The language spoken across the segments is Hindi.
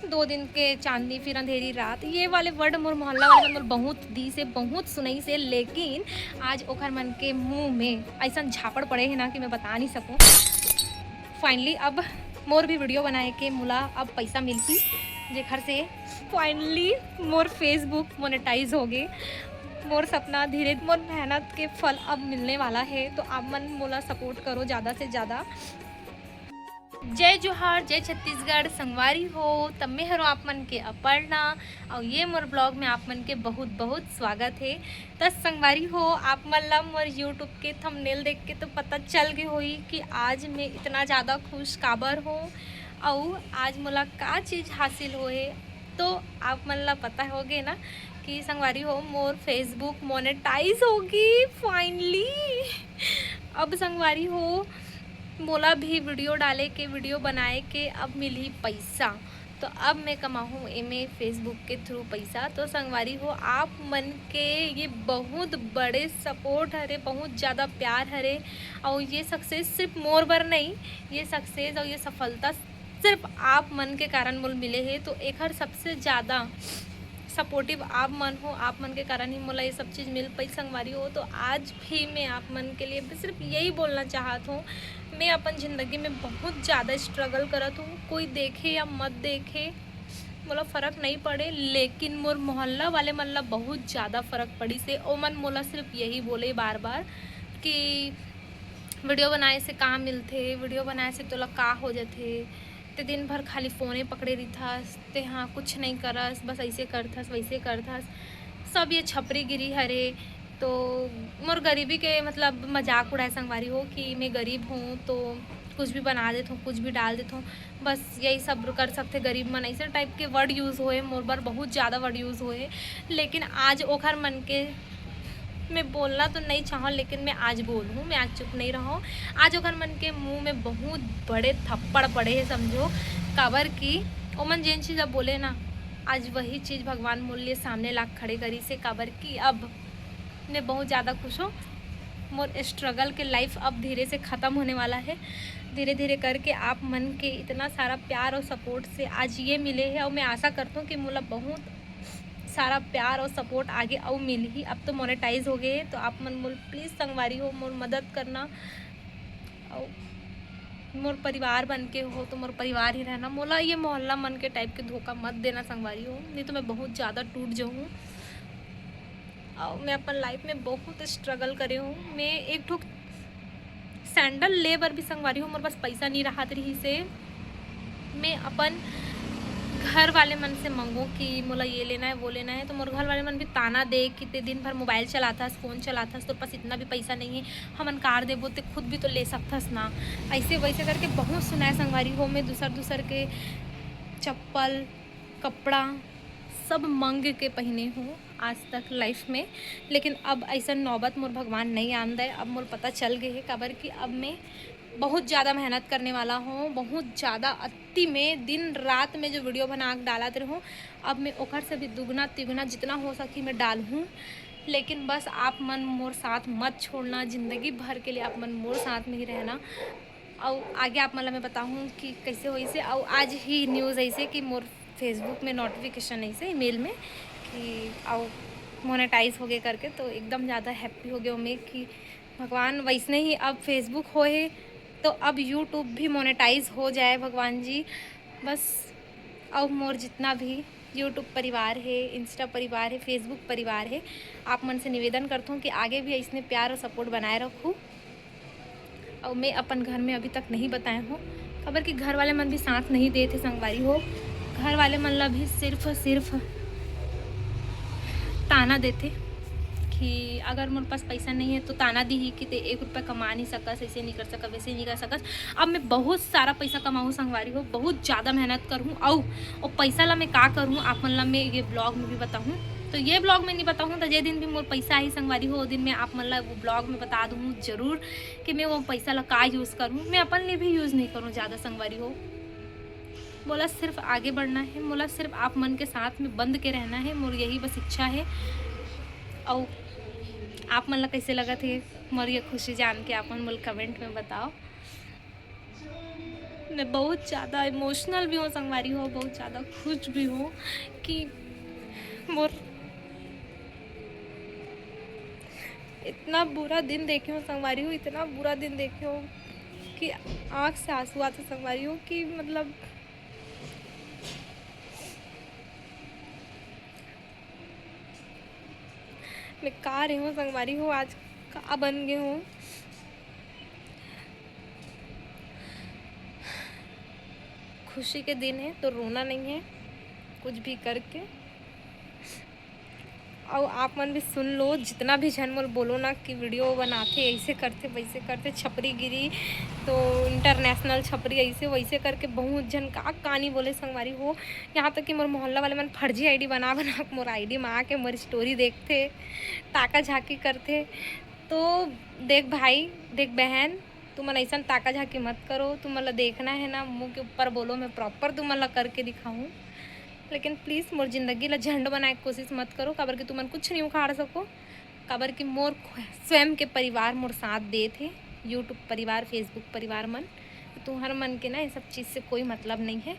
2 दिन के चांदनी फिर अंधेरी रात, ये वाले वर्ड मोर मोहल्ला वाले मन मोर बहुत दी से बहुत सुनई से, लेकिन आज ओखर मन के मुंह में ऐसा झापड़ पड़े है ना कि मैं बता नहीं सकूँ। फाइनली अब मोर भी वीडियो बनाए के मोला अब पैसा मिलती, जेखर से फाइनली मोर फेसबुक मोनेटाइज हो गए। मोर सपना धीरे मोर मेहनत के फल अब मिलने वाला है, तो आप मन मोला सपोर्ट करो ज़्यादा से ज़्यादा। जय जोहार, जय छत्तीसगढ़। संगवारी हो तब में हरो आप मन के अपर्णा, और ये मोर ब्लॉग में आप मन के बहुत बहुत स्वागत है। तो संगवारी हो, आप मन ला मोर यूट्यूब के थंबनेल देख के तो पता चल गई होई कि आज मैं इतना ज़्यादा खुश काबर हो, और आज मोला का चीज़ हासिल होए। तो आप मन ला पता होगे ना कि संगवारी हो मोर फेसबुक मोनेटाइज होगी फाइनली। अब संगवारी हो मोला भी वीडियो डाले के वीडियो बनाए के अब मिली पैसा, तो अब मैं कमाऊँ एमे फेसबुक के थ्रू पैसा। तो संगवारी हो आप मन के ये बहुत बड़े सपोर्ट हरे, बहुत ज़्यादा प्यार हरे, और ये सक्सेस सिर्फ मोर बर नहीं, ये सक्सेस और ये सफलता सिर्फ आप मन के कारण मोल मिले है। तो एक हर सबसे ज़्यादा सपोर्टिव आप मन हो, आप मन के कारण ही मोला ये सब चीज़ मिल पाई संगवारी हो। तो आज भी मैं आप मन के लिए सिर्फ यही बोलना चाहत हूँ, मैं अपन ज़िंदगी में बहुत ज़्यादा स्ट्रगल करत हूँ। कोई देखे या मत देखे मोला फ़र्क नहीं पड़े, लेकिन मोर मोहल्ला वाले मन ला बहुत ज़्यादा फ़र्क पड़ी से। ओ मन मोला सिर्फ यही बोले बार बार कि वीडियो बनाए से का मिलथे, वीडियो बनाए से तोला का हो जाथे, ते दिन भर खाली फ़ोने पकड़े रहिथस, ते हाँ कुछ नहीं करस, बस ऐसे करथस वैसे करथस, सब ये छपरी गिरी हरे। तो मोर गरीबी के मतलब मजाक उड़ाए संगवारी हो कि मैं गरीब हूँ तो कुछ भी बना देता हूँ, कुछ भी डाल देता हूँ, बस यही सब कर सकते गरीब मन, ऐसे टाइप के वर्ड यूज़ होए मोर बार, बहुत ज़्यादा वर्ड यूज़ होए। लेकिन आज ओखर मन के मैं बोलना तो नहीं चाहूँ, लेकिन मैं आज बोलूँ, मैं आज चुप नहीं रहूँ। आज ओखर मन के मुंह में बहुत बड़े थप्पड़ पड़े हैं समझो, काबर की ओमन जेन चीज़ अब बोले ना, आज वही चीज़ भगवान मूल्य सामने ला खड़े करी से, काबर की अब मैं बहुत ज़्यादा खुश हूँ। मोर स्ट्रगल के लाइफ अब धीरे से ख़त्म होने वाला है, धीरे धीरे करके आप मन के इतना सारा प्यार और सपोर्ट से आज ये मिले हैं, और मैं आशा करता हूँ कि मोला बहुत सारा प्यार और सपोर्ट आगे और मिल ही। अब तो मोनेटाइज हो गए, तो आप मन मोल प्लीज़ संगवारी हो मोर मदद करना, और मोर परिवार बन के हो तो मोर परिवार ही रहना, मोला ये मोहल्ला मन के टाइप के धोखा मत देना संगवारी हो, नहीं तो मैं बहुत ज़्यादा टूट जाऊँ। और मैं अपन लाइफ में बहुत स्ट्रगल करे हूँ। मैं एक ठो सैंडल ले बर भी संगवारी हूँ, मोर पास पैसा नहीं रहा रही से मैं अपन घर वाले मन से मांगूँ कि मोला ये लेना है वो लेना है, तो मोर घर वाले मन भी ताना दे कि ते दिन भर मोबाइल चलाथस, फ़ोन चलाथस, तो पास इतना भी पैसा नहीं है, हमन कार देबो ते खुद भी तो ले सकथस ना, ऐसे वैसे करके बहुत सुनाए संगवारी हो। मैं दूसर के चप्पल कपड़ा सब मांग के पहने हूँ आज तक लाइफ में, लेकिन अब ऐसा नौबत मोर भगवान नहीं आन दे। अब मोर पता चल गए है काबर कि अब मैं बहुत ज़्यादा मेहनत करने वाला हूँ, बहुत ज़्यादा अति में दिन रात में जो वीडियो बना के डालते रहूँ, अब मैं ओखर से भी दुगना तिगुना जितना हो सकी मैं डालूँ। लेकिन बस आप मन मोर साथ मत छोड़ना, ज़िंदगी भर के लिए आप मन मोर साथ में ही रहना। और आगे आप मतलब मैं बताऊँ कि कैसे हो इसे। और आज ही न्यूज़ ऐसे कि मोर फेसबुक में नोटिफिकेशन ऐसे ईमेल में कि और मोनेटाइज हो गए करके, तो एकदम ज़्यादा हैप्पी हो गया मैं कि भगवान वैसने ही अब फेसबुक होए तो अब यूट्यूब भी मोनेटाइज हो जाए भगवान जी बस। और मोर जितना भी यूट्यूब परिवार है, इंस्टा परिवार है, फेसबुक परिवार है, आप मन से निवेदन करता हूँ कि आगे भी इसने प्यार और सपोर्ट बनाए रखूँ। और मैं अपन घर में अभी तक नहीं बताया हूँ, खबर कि घर वाले मन भी साथ नहीं दे थे संगवारी हो, घर वाले मन ला भी सिर्फ ताना देते कि अगर मोर पास पैसा नहीं है तो ताना दी ही कि ते 1 रुपया कमा नहीं सकस, ऐसे नहीं कर सकस, वैसे नहीं कर सकस। अब मैं बहुत सारा पैसा कमाऊँ संगवारी हो, बहुत ज़्यादा मेहनत करूँ, और पैसा ला मैं का करूँ आप मन ला मैं ये ब्लॉग में भी बताऊँ। तो ये ब्लॉग में नहीं बताऊँ, तो जे दिन भी मोर पैसा आई संगवारी हो, वो दिन मैं आप मन ला वो ब्लॉग में बता दूँ जरूर कि मैं वो पैसा ला का यूज़ करूँ। मैं अपन लिए भी यूज़ नहीं करूँ ज़्यादा संगवारी हो, बोला सिर्फ आगे बढ़ना है, बोला सिर्फ आप मन के साथ में बंद के रहना है, मोर यही बस इच्छा है। और आप मन ला कैसे लगा थे मोर ये खुशी जान के, आप मन मोल कमेंट में बताओ। मैं बहुत ज़्यादा इमोशनल भी हूँ संगवारी हो, बहुत ज़्यादा खुश भी हूँ कि मोर इतना बुरा दिन देखे हो संगवारी हो, इतना बुरा दिन देखे हो कि आँख से आंसू आते संगवारी हो कि मतलब मैं का रही हूँ संगवारी हो, आज का बन गए हूँ। खुशी के दिन है तो रोना नहीं है, कुछ भी करके। और आप मन भी सुन लो, जितना भी झन मोल बोलो ना कि वीडियो बनाते ऐसे करते वैसे करते, छपरी गिरी तो इंटरनेशनल छपरी ऐसे वैसे करके बहुत झन का कहानी बोले संगवारी हो। यहाँ तक कि मोर मोहल्ला वाले मन फर्जी आईडी बना बना मोर आईडी में आके मोर स्टोरी देखते, ताका झाकी करते। तो देख भाई, देख बहन, तुम मन ऐसा ताका झाकी मत करो। तुम मतलब देखना है ना मुंह के ऊपर बोलो, मैं प्रॉपर तुम मतलब करके दिखाऊँ। लेकिन प्लीज़ मोर जिंदगी ला झंड बनाए कोशिश मत करो, काबर कि तुमन कुछ नहीं उखाड़ सको। काबर कि मोर स्वयं के परिवार मोर साथ दे थे, यूट्यूब परिवार, फेसबुक परिवार मन। तुम्हार मन के ना ये सब चीज़ से कोई मतलब नहीं है।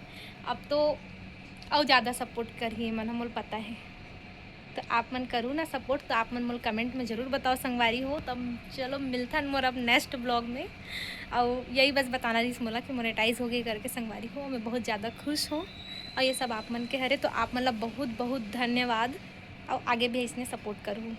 अब तो और ज़्यादा सपोर्ट करिए मन, मोल पता है। तो आप मन करूँ ना सपोर्ट, तो आप मन मोल कमेंट में ज़रूर बताओ संगवारी हो। तब चलो मिलथन मोर अब नेक्स्ट ब्लॉग में। और यही बस बताना रही मोला कि मोनेटाइज हो गई करके संगवारी हो, मैं बहुत ज़्यादा खुश हूँ। और ये सब आप मन के हरे, तो आप मतलब बहुत बहुत धन्यवाद। और आगे भी इसने सपोर्ट करूँ।